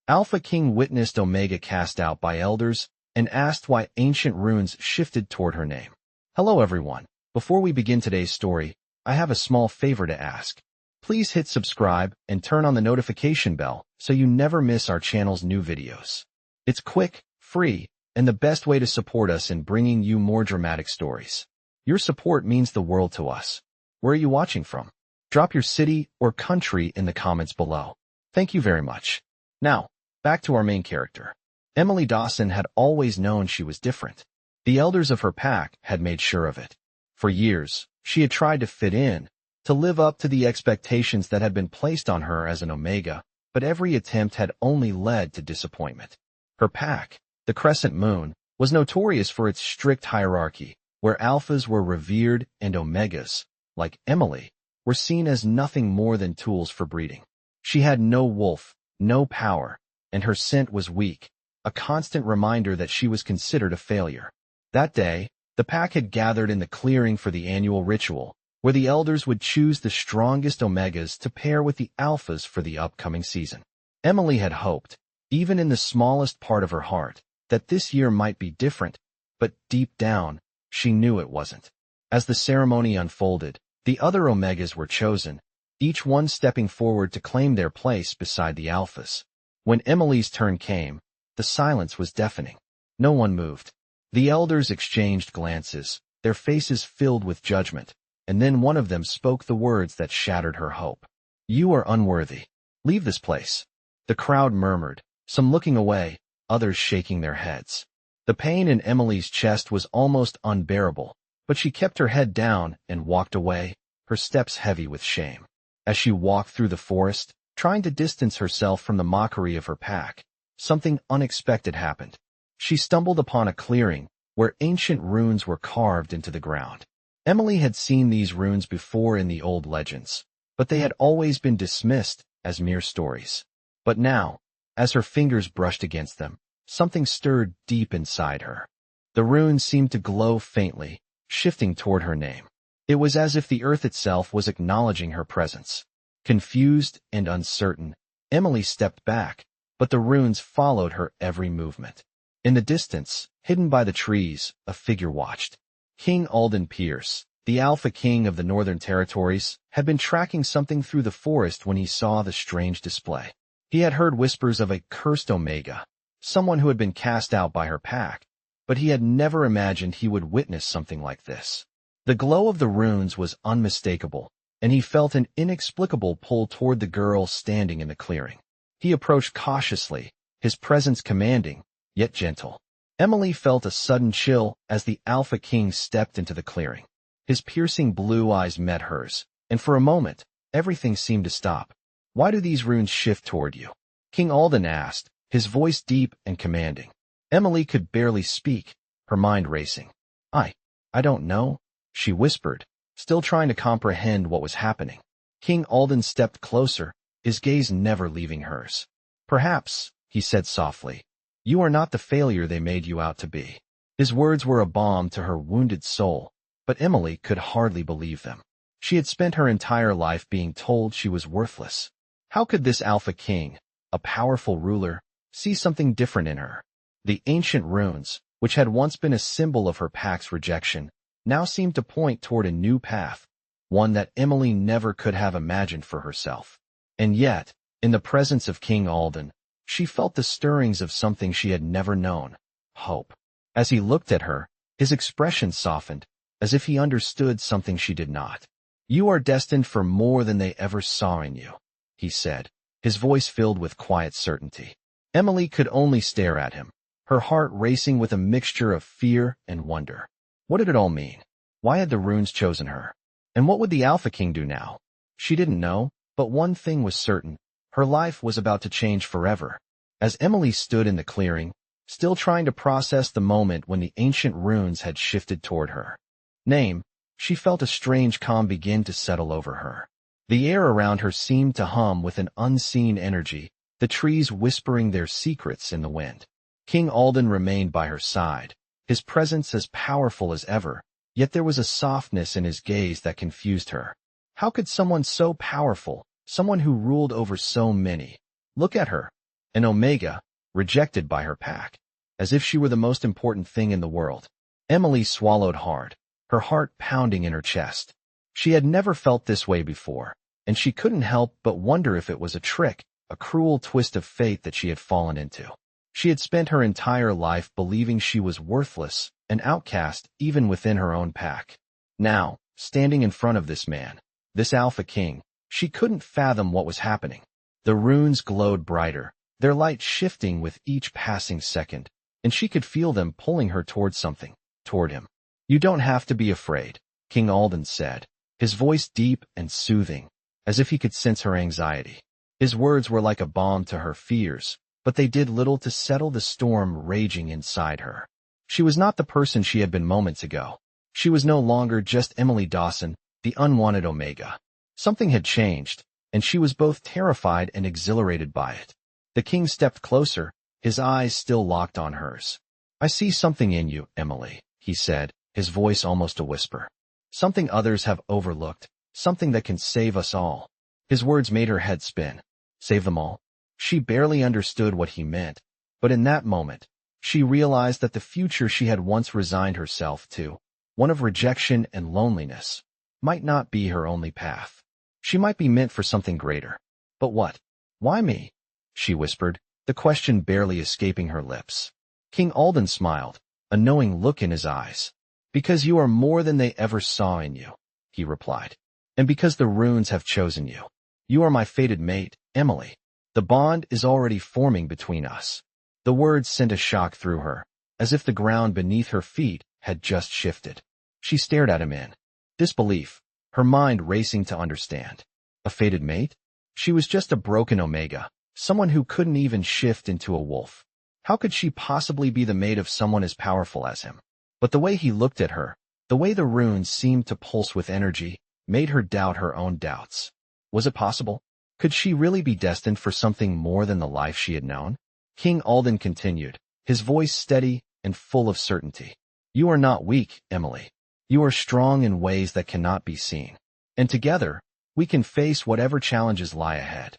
Alpha King witnessed Omega cast out by elders and asked why ancient runes shifted toward her name. Hello everyone. Before we begin today's story, I have a small favor to ask. Please hit subscribe and turn on the notification bell so you never miss our channel's new videos. It's quick, free, and the best way to support us in bringing you more dramatic stories. Your support means the world to us. Where are you watching from? Drop your city or country in the comments below. Thank you very much. Now, back to our main character. Emily Dawson had always known she was different. The elders of her pack had made sure of it. For years, she had tried to fit in, to live up to the expectations that had been placed on her as an Omega, but every attempt had only led to disappointment. Her pack, the Crescent Moon, was notorious for its strict hierarchy, where alphas were revered and Omegas, like Emily, were seen as nothing more than tools for breeding. She had no wolf, no power, and her scent was weak, a constant reminder that she was considered a failure. That day, the pack had gathered in the clearing for the annual ritual, where the elders would choose the strongest Omegas to pair with the alphas for the upcoming season. Emily had hoped, even in the smallest part of her heart, that this year might be different, but deep down, she knew it wasn't. As the ceremony unfolded, the other Omegas were chosen, each one stepping forward to claim their place beside the alphas. When Emily's turn came, the silence was deafening. No one moved. The elders exchanged glances, their faces filled with judgment, and then one of them spoke the words that shattered her hope. "You are unworthy. Leave this place." The crowd murmured, some looking away, others shaking their heads. The pain in Emily's chest was almost unbearable, but she kept her head down and walked away, her steps heavy with shame. As she walked through the forest, trying to distance herself from the mockery of her pack, something unexpected happened. She stumbled upon a clearing where ancient runes were carved into the ground. Emily had seen these runes before in the old legends, but they had always been dismissed as mere stories. But now, as her fingers brushed against them, something stirred deep inside her. The runes seemed to glow faintly, shifting toward her name. It was as if the earth itself was acknowledging her presence. Confused and uncertain, Emily stepped back, but the runes followed her every movement. In the distance, hidden by the trees, a figure watched. King Alden Pierce, the Alpha King of the Northern Territories, had been tracking something through the forest when he saw the strange display. He had heard whispers of a cursed Omega, someone who had been cast out by her pack, but he had never imagined he would witness something like this. The glow of the runes was unmistakable, and he felt an inexplicable pull toward the girl standing in the clearing. He approached cautiously, his presence commanding, yet gentle. Emily felt a sudden chill as the Alpha King stepped into the clearing. His piercing blue eyes met hers, and for a moment, everything seemed to stop. "Why do these runes shift toward you?" King Alden asked, his voice deep and commanding. Emily could barely speak, her mind racing. I don't know," she whispered, still trying to comprehend what was happening. King Alden stepped closer, his gaze never leaving hers. "Perhaps," he said softly, "you are not the failure they made you out to be." His words were a balm to her wounded soul, but Emily could hardly believe them. She had spent her entire life being told she was worthless. How could this Alpha King, a powerful ruler, see something different in her? The ancient runes, which had once been a symbol of her pack's rejection, now seemed to point toward a new path, one that Emily never could have imagined for herself. And yet, in the presence of King Alden, she felt the stirrings of something she had never known: hope. As he looked at her, his expression softened, as if he understood something she did not. "You are destined for more than they ever saw in you," he said, his voice filled with quiet certainty. Emily could only stare at him, her heart racing with a mixture of fear and wonder. What did it all mean? Why had the runes chosen her? And what would the Alpha King do now? She didn't know, but one thing was certain: her life was about to change forever. As Emily stood in the clearing, still trying to process the moment when the ancient runes had shifted toward her name, she felt a strange calm begin to settle over her. The air around her seemed to hum with an unseen energy, the trees whispering their secrets in the wind. King Alden remained by her side, his presence as powerful as ever, yet there was a softness in his gaze that confused her. How could someone so powerful, someone who ruled over so many, look at her an omega, rejected by her pack, as if she were the most important thing in the world. Emily swallowed hard, her heart pounding in her chest. She had never felt this way before, and she couldn't help but wonder if it was a trick, a cruel twist of fate that she had fallen into. She had spent her entire life believing she was worthless, an outcast even within her own pack. Now, standing in front of this man, this Alpha King, she couldn't fathom what was happening. The runes glowed brighter, their light shifting with each passing second, and she could feel them pulling her toward something, toward him. "You don't have to be afraid," King Alden said, his voice deep and soothing, as if he could sense her anxiety. His words were like a balm to her fears, but they did little to settle the storm raging inside her. She was not the person she had been moments ago. She was no longer just Emily Dawson, the unwanted Omega. Something had changed, and she was both terrified and exhilarated by it. The king stepped closer, his eyes still locked on hers. "I see something in you, Emily," he said, his voice almost a whisper. "Something others have overlooked, something that can save us all." His words made her head spin. Save them all? She barely understood what he meant, but in that moment, she realized that the future she had once resigned herself to, one of rejection and loneliness, might not be her only path. She might be meant for something greater. But what? "Why me?" she whispered, the question barely escaping her lips. King Alden smiled, a knowing look in his eyes. "Because you are more than they ever saw in you," he replied. "And because the runes have chosen you. You are my fated mate, Emily. The bond is already forming between us." The words sent a shock through her, as if the ground beneath her feet had just shifted. She stared at him in disbelief, her mind racing to understand. A fated mate? She was just a broken Omega, someone who couldn't even shift into a wolf. How could she possibly be the mate of someone as powerful as him? But the way he looked at her, the way the runes seemed to pulse with energy, made her doubt her own doubts. Was it possible? Could she really be destined for something more than the life she had known? King Alden continued, his voice steady and full of certainty. "You are not weak, Emily. You are strong in ways that cannot be seen. And together, we can face whatever challenges lie ahead."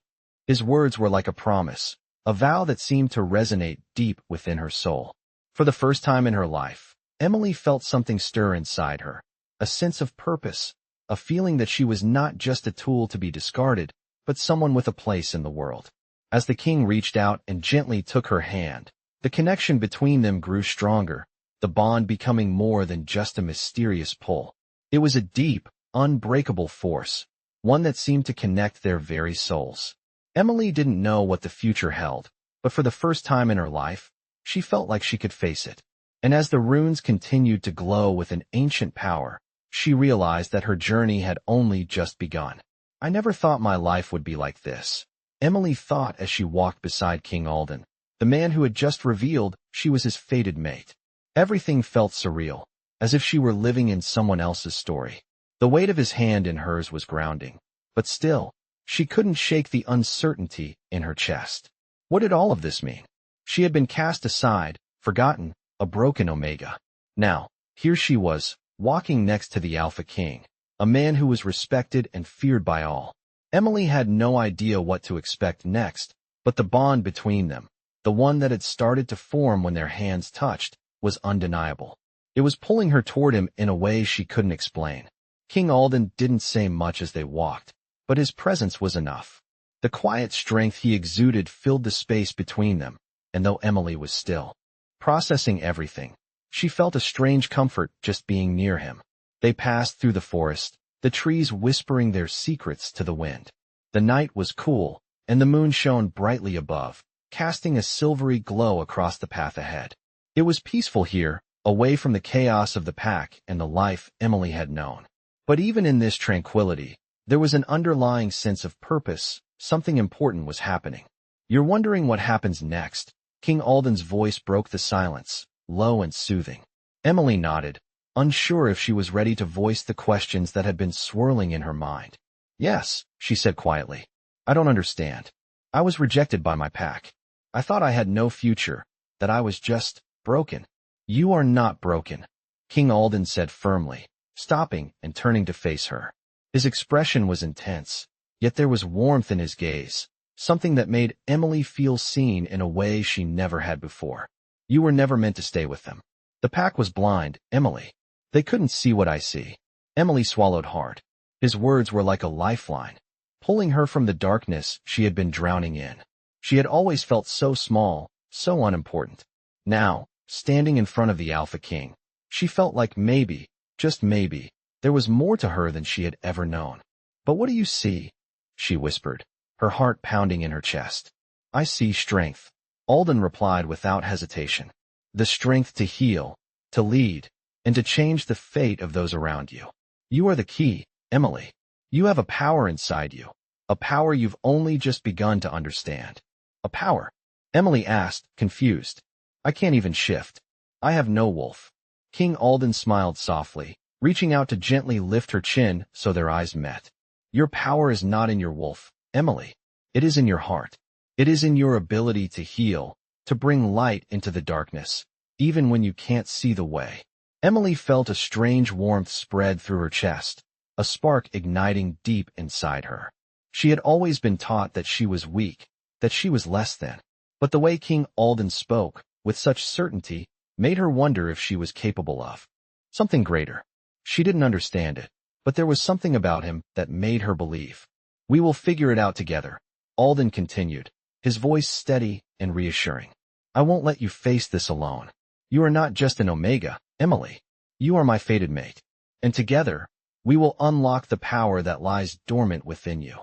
His words were like a promise, a vow that seemed to resonate deep within her soul. For the first time in her life, Emily felt something stir inside her, a sense of purpose, a feeling that she was not just a tool to be discarded, but someone with a place in the world. As the king reached out and gently took her hand, the connection between them grew stronger, the bond becoming more than just a mysterious pull. It was a deep, unbreakable force, one that seemed to connect their very souls. Emily didn't know what the future held, but for the first time in her life, she felt like she could face it. And as the runes continued to glow with an ancient power, she realized that her journey had only just begun. "I never thought my life would be like this," Emily thought as she walked beside King Alden, the man who had just revealed she was his fated mate. Everything felt surreal, as if she were living in someone else's story. The weight of his hand in hers was grounding, but still, she couldn't shake the uncertainty in her chest. What did all of this mean? She had been cast aside, forgotten, a broken Omega. Now, here she was, walking next to the Alpha King, a man who was respected and feared by all. Emily had no idea what to expect next, but the bond between them, the one that had started to form when their hands touched, was undeniable. It was pulling her toward him in a way she couldn't explain. King Alden didn't say much as they walked, but his presence was enough. The quiet strength he exuded filled the space between them, and though Emily was still processing everything, she felt a strange comfort just being near him. They passed through the forest, the trees whispering their secrets to the wind. The night was cool, and the moon shone brightly above, casting a silvery glow across the path ahead. It was peaceful here, away from the chaos of the pack and the life Emily had known. But even in this tranquility, there was an underlying sense of purpose. Something important was happening. "You're wondering what happens next?" King Alden's voice broke the silence, low and soothing. Emily nodded, unsure if she was ready to voice the questions that had been swirling in her mind. "Yes," she said quietly. "I don't understand. I was rejected by my pack. I thought I had no future, that I was just broken." "You are not broken," King Alden said firmly, stopping and turning to face her. His expression was intense, yet there was warmth in his gaze, something that made Emily feel seen in a way she never had before. You were never meant to stay with them. The pack was blind, Emily. They couldn't see what I see. Emily swallowed hard. His words were like a lifeline, pulling her from the darkness she had been drowning in. She had always felt so small, so unimportant. Now, standing in front of the Alpha King, she felt like maybe, just maybe, there was more to her than she had ever known. But what do you see? She whispered, her heart pounding in her chest. I see strength, Alden replied without hesitation. The strength to heal, to lead, and to change the fate of those around you. You are the key, Emily. You have a power inside you, a power you've only just begun to understand. A power? Emily asked, confused. I can't even shift. I have no wolf. King Alden smiled softly, reaching out to gently lift her chin so their eyes met. Your power is not in your wolf, Emily. It is in your heart. It is in your ability to heal, to bring light into the darkness, even when you can't see the way. Emily felt a strange warmth spread through her chest, a spark igniting deep inside her. She had always been taught that she was weak, that she was less than. But the way King Alden spoke, with such certainty, made her wonder if she was capable of something greater. She didn't understand it, but there was something about him that made her believe. We will figure it out together, Alden continued, his voice steady and reassuring. I won't let you face this alone. You are not just an Omega, Emily. You are my fated mate. And together, we will unlock the power that lies dormant within you.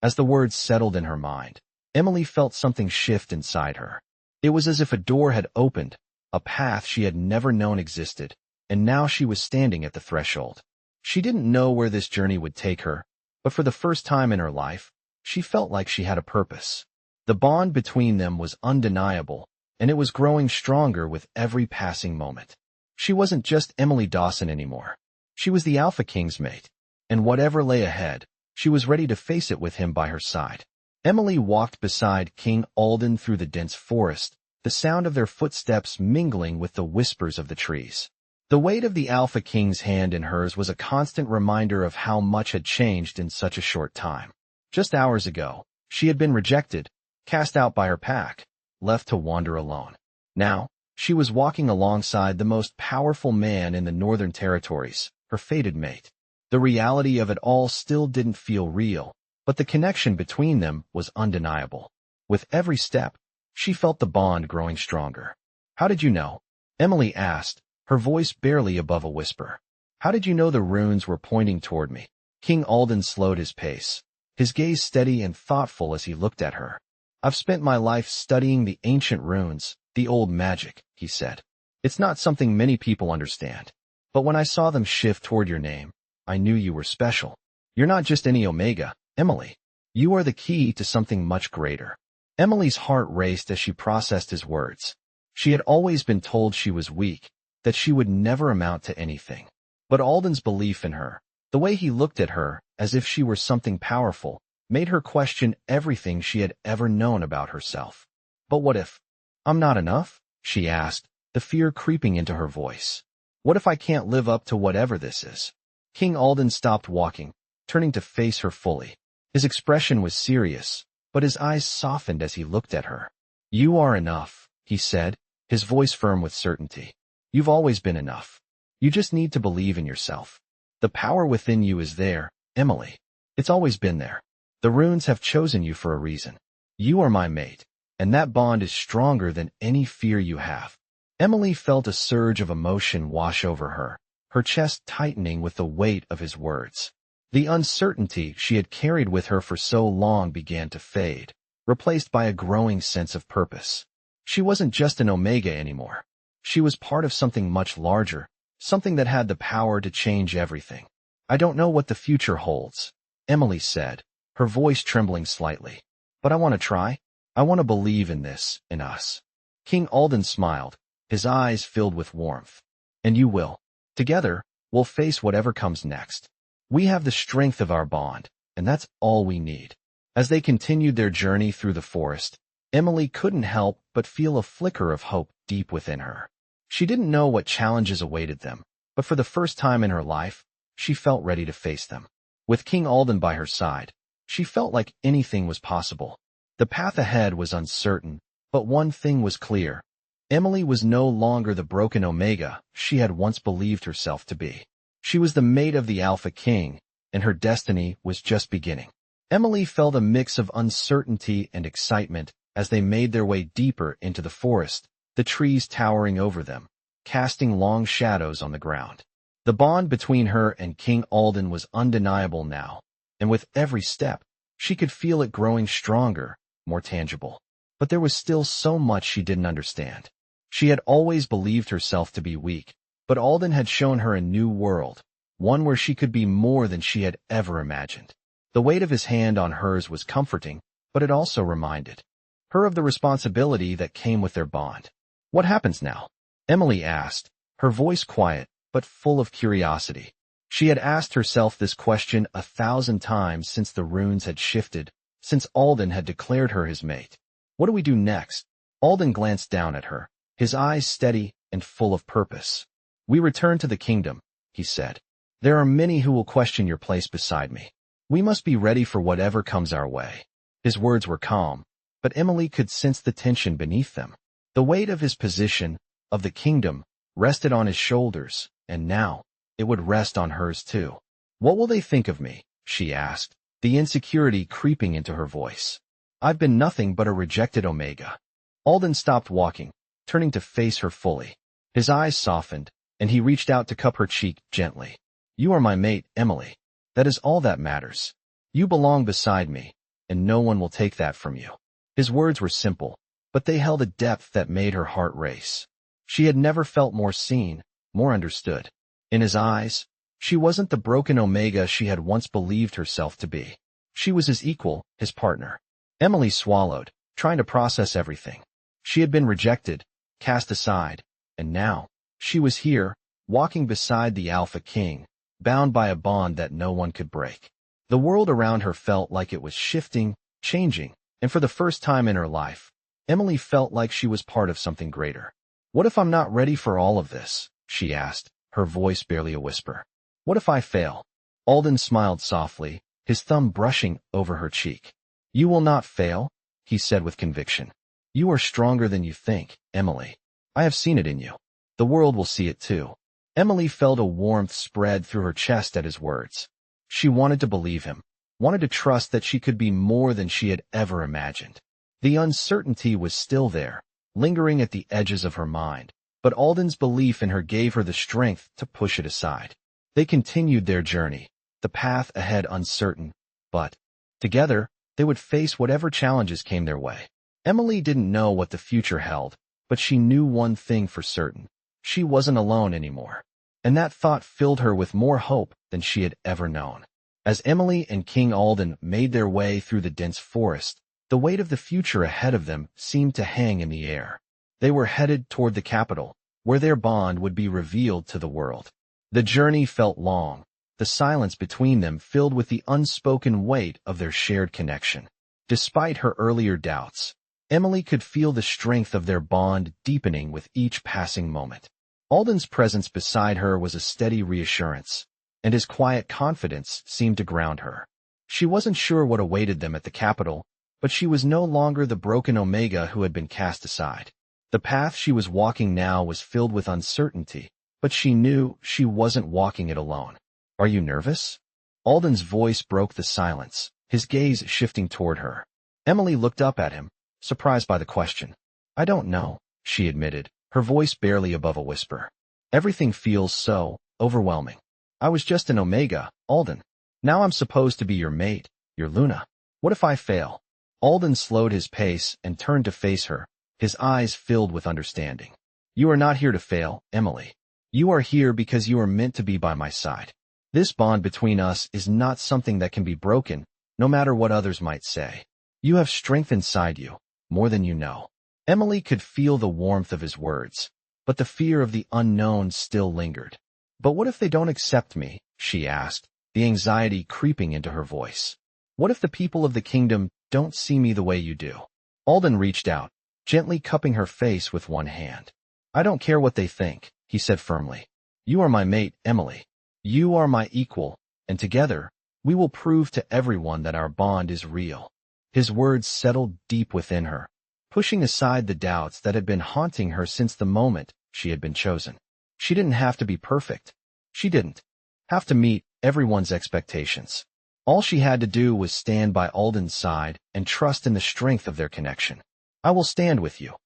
As the words settled in her mind, Emily felt something shift inside her. It was as if a door had opened, a path she had never known existed, and now she was standing at the threshold. She didn't know where this journey would take her, but for the first time in her life, she felt like she had a purpose. The bond between them was undeniable, and it was growing stronger with every passing moment. She wasn't just Emily Dawson anymore. She was the Alpha King's mate, and whatever lay ahead, she was ready to face it with him by her side. Emily walked beside King Alden through the dense forest, the sound of their footsteps mingling with the whispers of the trees. The weight of the Alpha King's hand in hers was a constant reminder of how much had changed in such a short time. Just hours ago, she had been rejected, cast out by her pack, left to wander alone. Now, she was walking alongside the most powerful man in the Northern Territories, her fated mate. The reality of it all still didn't feel real, but the connection between them was undeniable. With every step, she felt the bond growing stronger. How did you know? Emily asked, her voice barely above a whisper. How did you know the runes were pointing toward me? King Alden slowed his pace, his gaze steady and thoughtful as he looked at her. I've spent my life studying the ancient runes, the old magic, he said. It's not something many people understand. But when I saw them shift toward your name, I knew you were special. You're not just any Omega, Emily. You are the key to something much greater. Emily's heart raced as she processed his words. She had always been told she was weak, that she would never amount to anything. But Alden's belief in her, the way he looked at her as if she were something powerful, made her question everything she had ever known about herself. But what if I'm not enough? She asked, the fear creeping into her voice. What if I can't live up to whatever this is? King Alden stopped walking, turning to face her fully. His expression was serious, but his eyes softened as he looked at her. You are enough, he said, his voice firm with certainty. You've always been enough. You just need to believe in yourself. The power within you is there, Emily. It's always been there. The runes have chosen you for a reason. You are my mate, and that bond is stronger than any fear you have. Emily felt a surge of emotion wash over her, her chest tightening with the weight of his words. The uncertainty she had carried with her for so long began to fade, replaced by a growing sense of purpose. She wasn't just an Omega anymore. She was part of something much larger, something that had the power to change everything. I don't know what the future holds, Emily said, her voice trembling slightly. But I want to try. I want to believe in this, in us. King Alden smiled, his eyes filled with warmth. And you will. Together, we'll face whatever comes next. We have the strength of our bond, and that's all we need. As they continued their journey through the forest, Emily couldn't help but feel a flicker of hope deep within her. She didn't know what challenges awaited them, but for the first time in her life, she felt ready to face them. With King Alden by her side, she felt like anything was possible. The path ahead was uncertain, but one thing was clear. Emily was no longer the broken Omega she had once believed herself to be. She was the mate of the Alpha King, and her destiny was just beginning. Emily felt a mix of uncertainty and excitement as they made their way deeper into the forest, the trees towering over them, casting long shadows on the ground. The bond between her and King Alden was undeniable now, and with every step, she could feel it growing stronger, more tangible. But there was still so much she didn't understand. She had always believed herself to be weak, but Alden had shown her a new world, one where she could be more than she had ever imagined. The weight of his hand on hers was comforting, but it also reminded her of the responsibility that came with their bond. "What happens now?" Emily asked, her voice quiet, but full of curiosity. She had asked herself this question 1,000 times since the runes had shifted, since Alden had declared her his mate. "What do we do next?" Alden glanced down at her, his eyes steady and full of purpose. "We return to the kingdom," he said. "There are many who will question your place beside me. We must be ready for whatever comes our way." His words were calm, but Emily could sense the tension beneath them. The weight of his position, of the kingdom, rested on his shoulders, and now, it would rest on hers too. "What will they think of me?" she asked, the insecurity creeping into her voice. "I've been nothing but a rejected Omega." Alden stopped walking, turning to face her fully. His eyes softened, and he reached out to cup her cheek gently. "You are my mate, Emily. That is all that matters. You belong beside me, and no one will take that from you." His words were simple, but they held a depth that made her heart race. She had never felt more seen, more understood. In his eyes, she wasn't the broken Omega she had once believed herself to be. She was his equal, his partner. Emily swallowed, trying to process everything. She had been rejected, cast aside, and now, she was here, walking beside the Alpha King, bound by a bond that no one could break. The world around her felt like it was shifting, changing, and for the first time in her life, Emily felt like she was part of something greater. "What if I'm not ready for all of this?" she asked, her voice barely a whisper. "What if I fail?" Alden smiled softly, his thumb brushing over her cheek. "You will not fail," he said with conviction. "You are stronger than you think, Emily. I have seen it in you. The world will see it too." Emily felt a warmth spread through her chest at his words. She wanted to believe him, wanted to trust that she could be more than she had ever imagined. The uncertainty was still there, lingering at the edges of her mind, but Alden's belief in her gave her the strength to push it aside. They continued their journey, the path ahead uncertain, but, together, they would face whatever challenges came their way. Emily didn't know what the future held, but she knew one thing for certain. She wasn't alone anymore. And that thought filled her with more hope than she had ever known. As Emily and King Alden made their way through the dense forest, the weight of the future ahead of them seemed to hang in the air. They were headed toward the capital, where their bond would be revealed to the world. The journey felt long, the silence between them filled with the unspoken weight of their shared connection. Despite her earlier doubts, Emily could feel the strength of their bond deepening with each passing moment. Alden's presence beside her was a steady reassurance, and his quiet confidence seemed to ground her. She wasn't sure what awaited them at the capital, but she was no longer the broken Omega who had been cast aside. The path she was walking now was filled with uncertainty, but she knew she wasn't walking it alone. "Are you nervous?" Alden's voice broke the silence, his gaze shifting toward her. Emily looked up at him, surprised by the question. "I don't know," she admitted, her voice barely above a whisper. "Everything feels so overwhelming. I was just an Omega, Alden. Now I'm supposed to be your mate, your Luna. What if I fail?" Alden slowed his pace and turned to face her, his eyes filled with understanding. "You are not here to fail, Emily. You are here because you are meant to be by my side. This bond between us is not something that can be broken, no matter what others might say. You have strength inside you, more than you know." Emily could feel the warmth of his words, but the fear of the unknown still lingered. "But what if they don't accept me?" she asked, the anxiety creeping into her voice. "What if the people of the kingdom don't see me the way you do?" Alden reached out, gently cupping her face with one hand. "I don't care what they think," he said firmly. "You are my mate, Emily. You are my equal, and together, we will prove to everyone that our bond is real." His words settled deep within her, pushing aside the doubts that had been haunting her since the moment she had been chosen. She didn't have to be perfect. She didn't have to meet everyone's expectations. All she had to do was stand by Alden's side and trust in the strength of their connection. "I will stand with you,"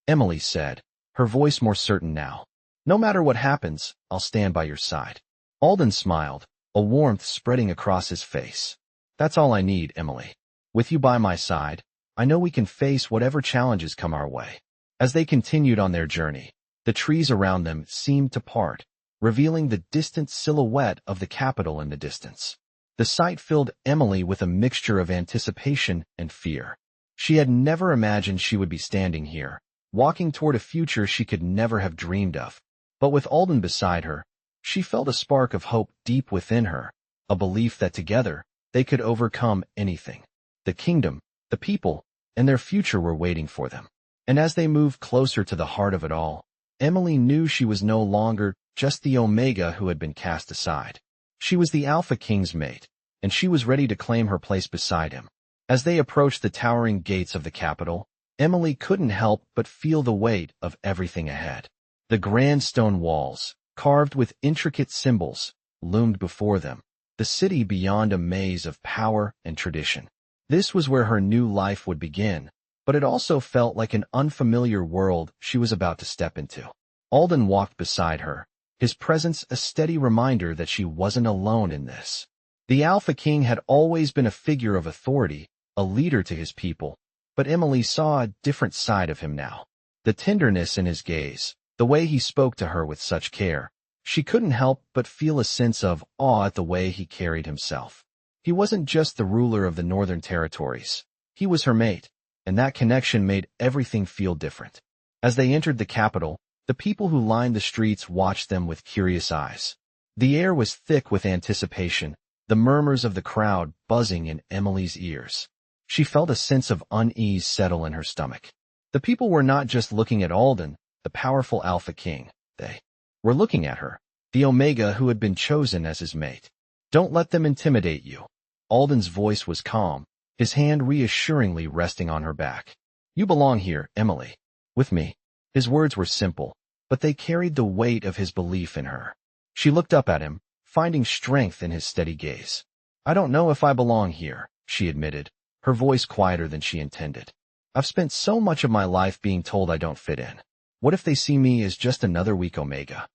Emily said, her voice more certain now. "No matter what happens, I'll stand by your side." Alden smiled, a warmth spreading across his face. "That's all I need, Emily. With you by my side, I know we can face whatever challenges come our way." As they continued on their journey, the trees around them seemed to part, revealing the distant silhouette of the capital in the distance. The sight filled Emily with a mixture of anticipation and fear. She had never imagined she would be standing here, walking toward a future she could never have dreamed of. But with Alden beside her, she felt a spark of hope deep within her, a belief that together they could overcome anything. The kingdom, the people, and their future were waiting for them. And as they moved closer to the heart of it all, Emily knew she was no longer just the Omega who had been cast aside. She was the Alpha King's mate, and she was ready to claim her place beside him. As they approached the towering gates of the capital, Emily couldn't help but feel the weight of everything ahead. The grand stone walls, carved with intricate symbols, loomed before them, the city beyond a maze of power and tradition. This was where her new life would begin, but it also felt like an unfamiliar world she was about to step into. Alden walked beside her, his presence a steady reminder that she wasn't alone in this. The Alpha King had always been a figure of authority, a leader to his people, but Emily saw a different side of him now. The tenderness in his gaze, the way he spoke to her with such care. She couldn't help but feel a sense of awe at the way he carried himself. He wasn't just the ruler of the Northern Territories. He was her mate, and that connection made everything feel different. As they entered the capital, the people who lined the streets watched them with curious eyes. The air was thick with anticipation, the murmurs of the crowd buzzing in Emily's ears. She felt a sense of unease settle in her stomach. The people were not just looking at Alden, the powerful Alpha King. They were looking at her, the Omega who had been chosen as his mate. "Don't let them intimidate you." Alden's voice was calm, his hand reassuringly resting on her back. "You belong here, Emily. With me." His words were simple, but they carried the weight of his belief in her. She looked up at him, finding strength in his steady gaze. "I don't know if I belong here," she admitted, her voice quieter than she intended. "I've spent so much of my life being told I don't fit in. What if they see me as just another weak Omega?"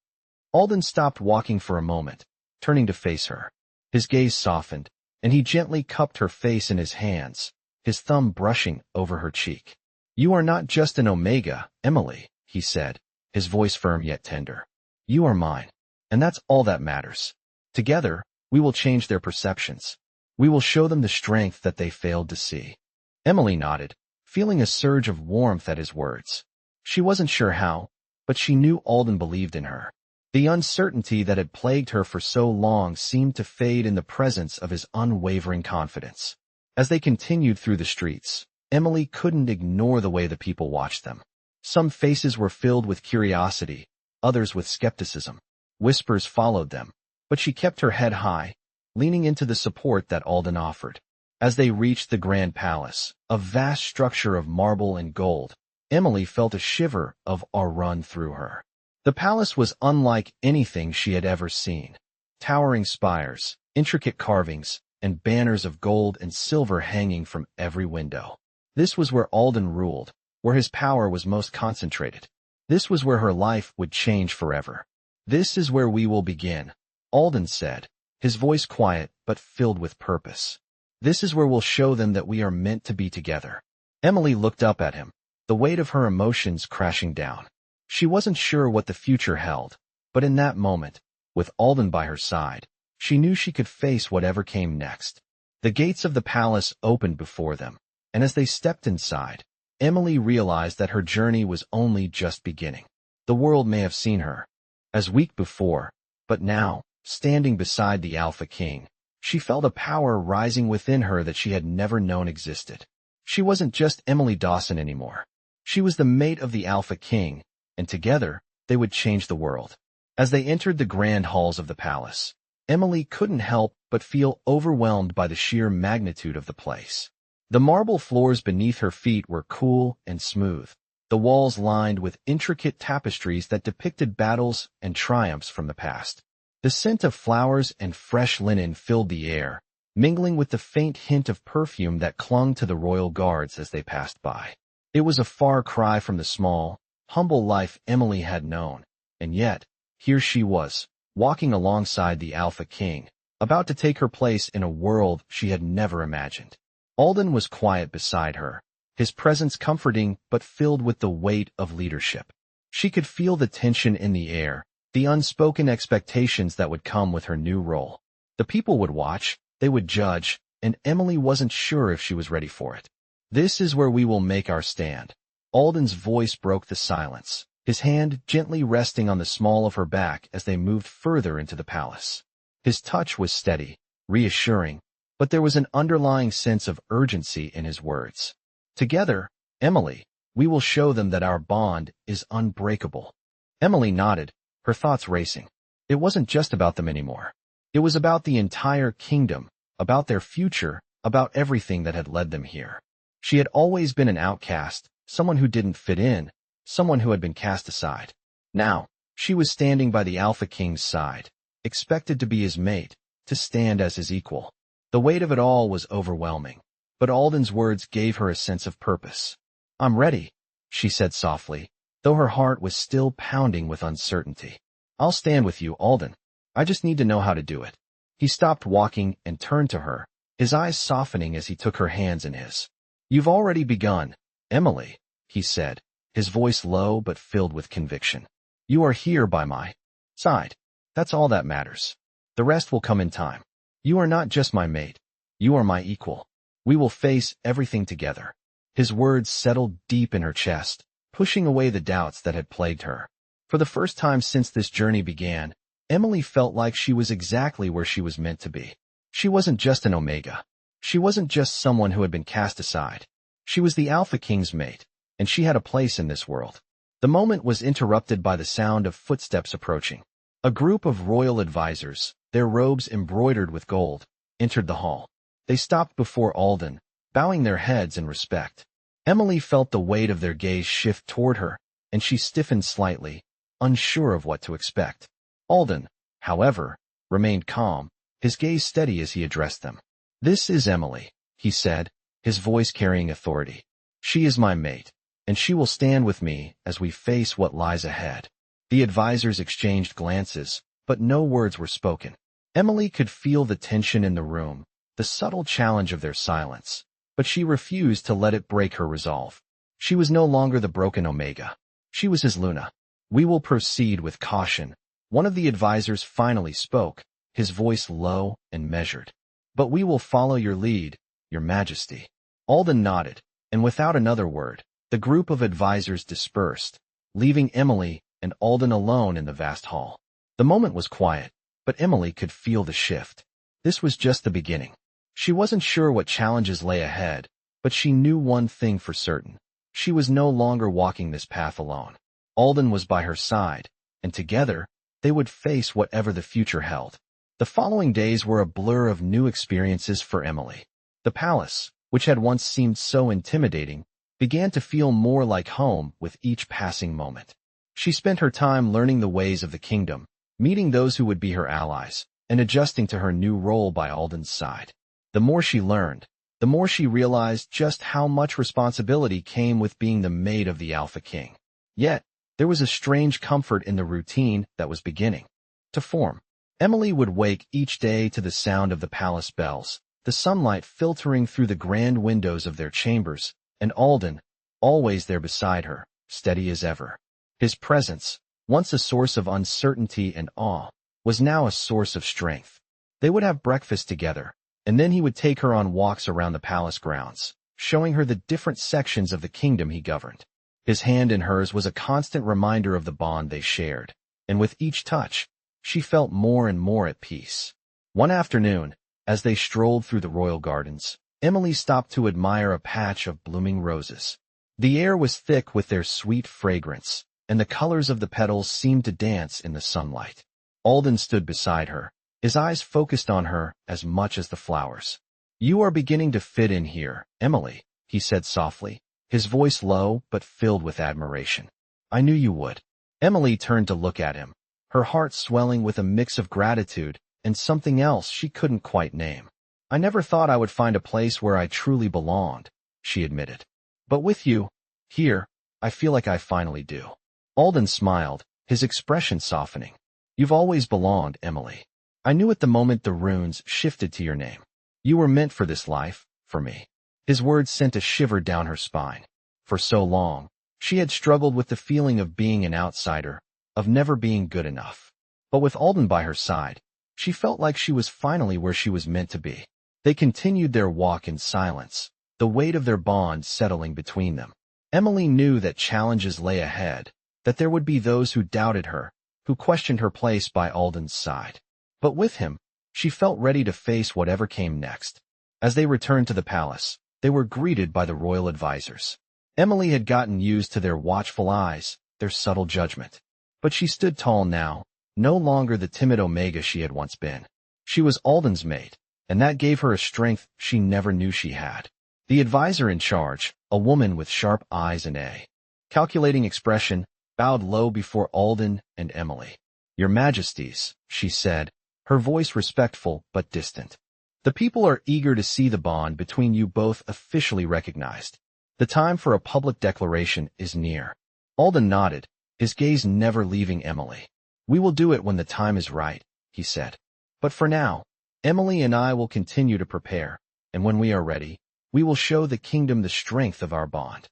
Alden stopped walking for a moment, turning to face her. His gaze softened, and he gently cupped her face in his hands, his thumb brushing over her cheek. "You are not just an Omega, Emily," he said, his voice firm yet tender. "You are mine, and that's all that matters. Together, we will change their perceptions. We will show them the strength that they failed to see." Emily nodded, feeling a surge of warmth at his words. She wasn't sure how, but she knew Alden believed in her. The uncertainty that had plagued her for so long seemed to fade in the presence of his unwavering confidence. As they continued through the streets, Emily couldn't ignore the way the people watched them. Some faces were filled with curiosity, others with skepticism. Whispers followed them, but she kept her head high, leaning into the support that Alden offered. As they reached the Grand Palace, a vast structure of marble and gold, Emily felt a shiver of awe run through her. The palace was unlike anything she had ever seen. Towering spires, intricate carvings, and banners of gold and silver hanging from every window. This was where Alden ruled, where his power was most concentrated. This was where her life would change forever. "This is where we will begin," Alden said, his voice quiet but filled with purpose. "This is where we'll show them that we are meant to be together." Emily looked up at him, the weight of her emotions crashing down. She wasn't sure what the future held, but in that moment, with Alden by her side, she knew she could face whatever came next. The gates of the palace opened before them, and as they stepped inside, Emily realized that her journey was only just beginning. The world may have seen her as weak before, but now, standing beside the Alpha King, she felt a power rising within her that she had never known existed. She wasn't just Emily Dawson anymore. She was the mate of the Alpha King, and together, they would change the world. As they entered the grand halls of the palace, Emily couldn't help but feel overwhelmed by the sheer magnitude of the place. The marble floors beneath her feet were cool and smooth, the walls lined with intricate tapestries that depicted battles and triumphs from the past. The scent of flowers and fresh linen filled the air, mingling with the faint hint of perfume that clung to the royal guards as they passed by. It was a far cry from the small, humble life Emily had known, and yet, here she was, walking alongside the Alpha King, about to take her place in a world she had never imagined. Alden was quiet beside her, his presence comforting but filled with the weight of leadership. She could feel the tension in the air, the unspoken expectations that would come with her new role. The people would watch, they would judge, and Emily wasn't sure if she was ready for it. "This is where we will make our stand." Alden's voice broke the silence, his hand gently resting on the small of her back as they moved further into the palace. His touch was steady, reassuring, but there was an underlying sense of urgency in his words. "Together, Emily, we will show them that our bond is unbreakable." Emily nodded, her thoughts racing. It wasn't just about them anymore. It was about the entire kingdom, about their future, about everything that had led them here. She had always been an outcast, someone who didn't fit in, someone who had been cast aside. Now, she was standing by the Alpha King's side, expected to be his mate, to stand as his equal. The weight of it all was overwhelming, but Alden's words gave her a sense of purpose. "I'm ready," she said softly, though her heart was still pounding with uncertainty. "I'll stand with you, Alden. I just need to know how to do it." He stopped walking and turned to her, his eyes softening as he took her hands in his. "You've already begun, Emily," he said, his voice low but filled with conviction. "You are here by my side. That's all that matters. The rest will come in time. You are not just my mate. You are my equal. We will face everything together." His words settled deep in her chest, pushing away the doubts that had plagued her. For the first time since this journey began, Emily felt like she was exactly where she was meant to be. She wasn't just an Omega. She wasn't just someone who had been cast aside. She was the Alpha King's mate, and she had a place in this world. The moment was interrupted by the sound of footsteps approaching. A group of royal advisors, their robes embroidered with gold, entered the hall. They stopped before Alden, bowing their heads in respect. Emily felt the weight of their gaze shift toward her, and she stiffened slightly, unsure of what to expect. Alden, however, remained calm, his gaze steady as he addressed them. "This is Emily," he said, his voice carrying authority. "She is my mate, and she will stand with me as we face what lies ahead." The advisors exchanged glances, but no words were spoken. Emily could feel the tension in the room, the subtle challenge of their silence, but she refused to let it break her resolve. She was no longer the broken Omega. She was his Luna. "We will proceed with caution." One of the advisors finally spoke, his voice low and measured. "But we will follow your lead, Your Majesty." Alden nodded, and without another word, the group of advisors dispersed, leaving Emily and Alden alone in the vast hall. The moment was quiet, but Emily could feel the shift. This was just the beginning. She wasn't sure what challenges lay ahead, but she knew one thing for certain. She was no longer walking this path alone. Alden was by her side, and together, they would face whatever the future held. The following days were a blur of new experiences for Emily. The palace, which had once seemed so intimidating, began to feel more like home with each passing moment. She spent her time learning the ways of the kingdom, meeting those who would be her allies, and adjusting to her new role by Alden's side. The more she learned, the more she realized just how much responsibility came with being the maid of the Alpha King. Yet, there was a strange comfort in the routine that was beginning to form. Emily would wake each day to the sound of the palace bells, the sunlight filtering through the grand windows of their chambers, and Alden, always there beside her, steady as ever. His presence, once a source of uncertainty and awe, was now a source of strength. They would have breakfast together, and then he would take her on walks around the palace grounds, showing her the different sections of the kingdom he governed. His hand in hers was a constant reminder of the bond they shared, and with each touch, she felt more and more at peace. One afternoon, as they strolled through the royal gardens, Emily stopped to admire a patch of blooming roses. The air was thick with their sweet fragrance, and the colors of the petals seemed to dance in the sunlight. Alden stood beside her, his eyes focused on her as much as the flowers. "You are beginning to fit in here, Emily," he said softly, his voice low but filled with admiration. "I knew you would." Emily turned to look at him, her heart swelling with a mix of gratitude and something else she couldn't quite name. "I never thought I would find a place where I truly belonged," she admitted. "But with you, here, I feel like I finally do." Alden smiled, his expression softening. "You've always belonged, Emily. I knew at the moment the runes shifted to your name. You were meant for this life, for me." His words sent a shiver down her spine. For so long, she had struggled with the feeling of being an outsider, of never being good enough. But with Alden by her side, she felt like she was finally where she was meant to be. They continued their walk in silence, the weight of their bond settling between them. Emily knew that challenges lay ahead, that there would be those who doubted her, who questioned her place by Alden's side. But with him, she felt ready to face whatever came next. As they returned to the palace, they were greeted by the royal advisors. Emily had gotten used to their watchful eyes, their subtle judgment. But she stood tall now, no longer the timid Omega she had once been. She was Alden's mate, and that gave her a strength she never knew she had. The advisor in charge, a woman with sharp eyes and a calculating expression, bowed low before Alden and Emily. "Your Majesties," she said, her voice respectful but distant. "The people are eager to see the bond between you both officially recognized. The time for a public declaration is near." Alden nodded, his gaze never leaving Emily. "We will do it when the time is right," he said. "But for now, Emily and I will continue to prepare, and when we are ready, we will show the kingdom the strength of our bond."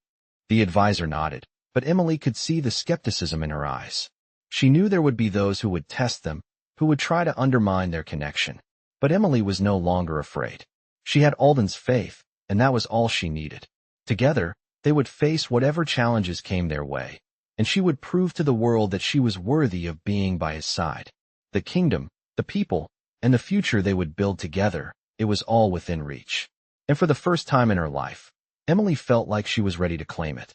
The advisor nodded, but Emily could see the skepticism in her eyes. She knew there would be those who would test them, who would try to undermine their connection. But Emily was no longer afraid. She had Alden's faith, and that was all she needed. Together, they would face whatever challenges came their way, and she would prove to the world that she was worthy of being by his side. The kingdom, the people, and the future they would build together, it was all within reach. And for the first time in her life, Emily felt like she was ready to claim it.